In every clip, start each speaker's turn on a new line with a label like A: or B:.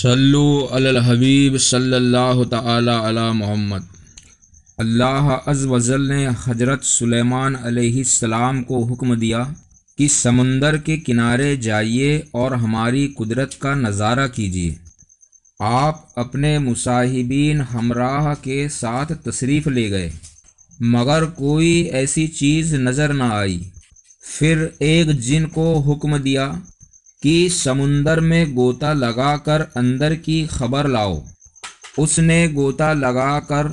A: صلو علی الحبیب صلی اللہ تعالی علی محمد۔ اللہ عز و جل نے حضرت سلیمان علیہ السلام کو حکم دیا کہ سمندر کے کنارے جائیے اور ہماری قدرت کا نظارہ کیجیے۔ آپ اپنے مصاحبین ہمراہ کے ساتھ تشریف لے گئے مگر کوئی ایسی چیز نظر نہ آئی۔ پھر ایک جن کو حکم دیا کہ سمندر میں غوطہ لگا کر اندر کی خبر لاؤ۔ اس نے غوطہ لگا کر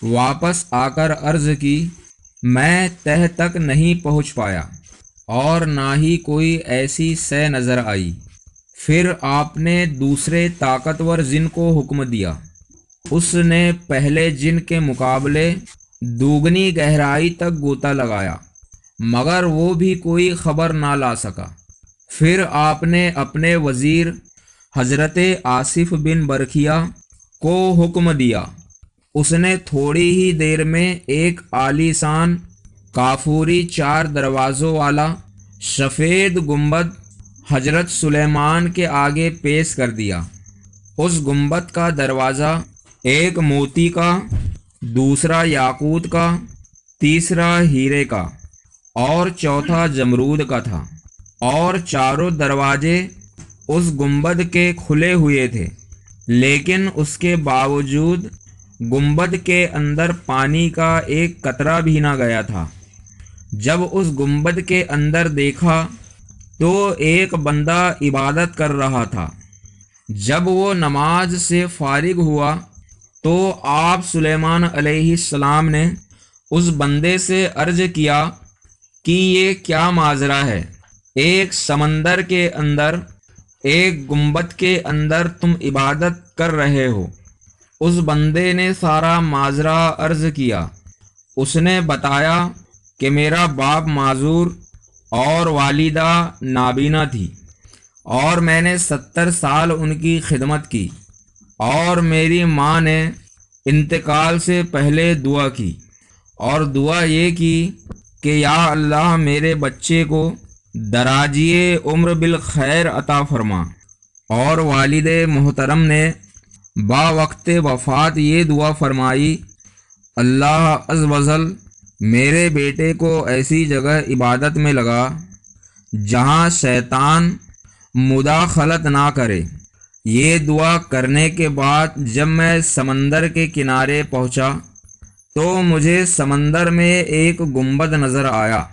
A: واپس آ کر عرض کی، میں تہ تک نہیں پہنچ پایا اور نہ ہی کوئی ایسی شے نظر آئی۔ پھر آپ نے دوسرے طاقتور جن کو حکم دیا۔ اس نے پہلے جن کے مقابلے دوگنی گہرائی تک غوطہ لگایا مگر وہ بھی کوئی خبر نہ لا سکا۔ پھر آپ نے اپنے وزیر حضرت آصف بن برکھیہ کو حکم دیا۔ اس نے تھوڑی ہی دیر میں ایک عالیشان کافوری 4 دروازوں والا سفید گنبد حضرت سلیمان کے آگے پیش کر دیا۔ اس گنبد کا دروازہ ایک موتی کا، دوسرا یاقوت کا، تیسرا ہیرے کا اور چوتھا زمرود کا تھا، اور چاروں دروازے اس گنبد کے کھلے ہوئے تھے، لیکن اس کے باوجود گنبد کے اندر پانی کا ایک قطرہ بھی نہ گیا تھا۔ جب اس گنبد کے اندر دیکھا تو ایک بندہ عبادت کر رہا تھا۔ جب وہ نماز سے فارغ ہوا تو آپ سلیمان علیہ السلام نے اس بندے سے عرض کیا کہ یہ کیا ماجرا ہے؟ ایک سمندر کے اندر ایک گنبد کے اندر تم عبادت کر رہے ہو۔ اس بندے نے سارا ماجرا عرض کیا۔ اس نے بتایا کہ میرا باپ معذور اور والدہ نابینا تھی اور میں نے 70 سال ان کی خدمت کی، اور میری ماں نے انتقال سے پہلے دعا کی اور دعا یہ کی کہ یا اللہ میرے بچے کو دراجی عمر بالخیر عطا فرما، اور والد محترم نے با وقت وفات یہ دعا فرمائی، اللہ عز و جل میرے بیٹے کو ایسی جگہ عبادت میں لگا جہاں شیطان مداخلت نہ کرے۔ یہ دعا کرنے کے بعد جب میں سمندر کے کنارے پہنچا تو مجھے سمندر میں ایک گنبد نظر آیا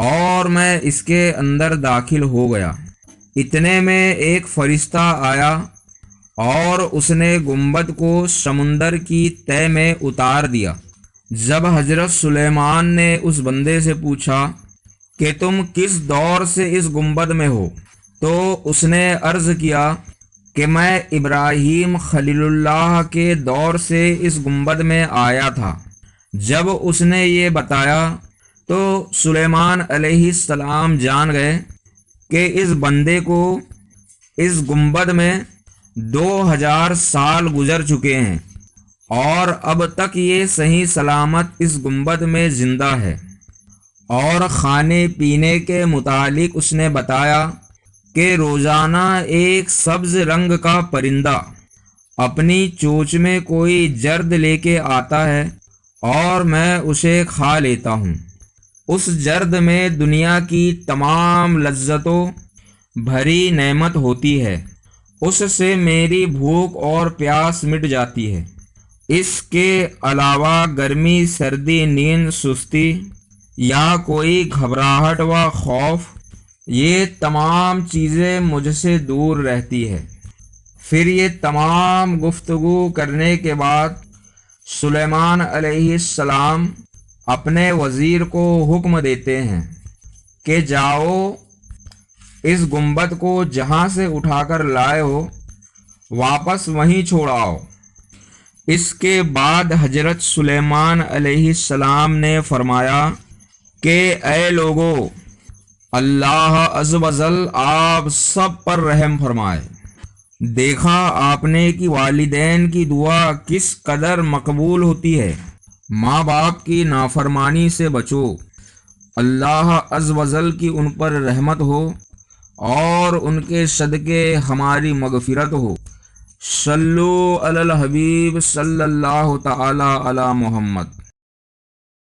A: اور میں اس کے اندر داخل ہو گیا۔ اتنے میں ایک فرشتہ آیا اور اس نے گنبد کو سمندر کی تہ میں اتار دیا۔ جب حضرت سلیمان نے اس بندے سے پوچھا کہ تم کس دور سے اس گنبد میں ہو، تو اس نے عرض کیا کہ میں ابراہیم خلیل اللہ کے دور سے اس گنبد میں آیا تھا۔ جب اس نے یہ بتایا تو سلیمان علیہ السلام جان گئے کہ اس بندے کو اس گنبد میں 2000 سال گزر چکے ہیں اور اب تک یہ صحیح سلامت اس گنبد میں زندہ ہے۔ اور کھانے پینے کے متعلق اس نے بتایا کہ روزانہ ایک سبز رنگ کا پرندہ اپنی چونچ میں کوئی جرد لے کے آتا ہے اور میں اسے کھا لیتا ہوں۔ اس جرد میں دنیا کی تمام لذتوں بھری نعمت ہوتی ہے، اس سے میری بھوک اور پیاس مٹ جاتی ہے۔ اس کے علاوہ گرمی، سردی، نیند، سستی یا کوئی گھبراہٹ و خوف، یہ تمام چیزیں مجھ سے دور رہتی ہے۔ پھر یہ تمام گفتگو کرنے کے بعد سلیمان علیہ السلام اپنے وزیر کو حکم دیتے ہیں کہ جاؤ اس گنبد کو جہاں سے اٹھا کر لائے ہو واپس وہیں چھوڑاؤ۔ اس کے بعد حضرت سلیمان علیہ السلام نے فرمایا کہ اے لوگو، اللہ عز و جل آپ سب پر رحم فرمائے۔ دیکھا آپ نے کہ والدین کی دعا کس قدر مقبول ہوتی ہے۔ ماں باپ کی نافرمانی سے بچو، اللہ عز و جل کی ان پر رحمت ہو اور ان کے صدقے ہماری مغفرت ہو۔ صلو علی الحبیب صلی اللہ تعالی علی محمد۔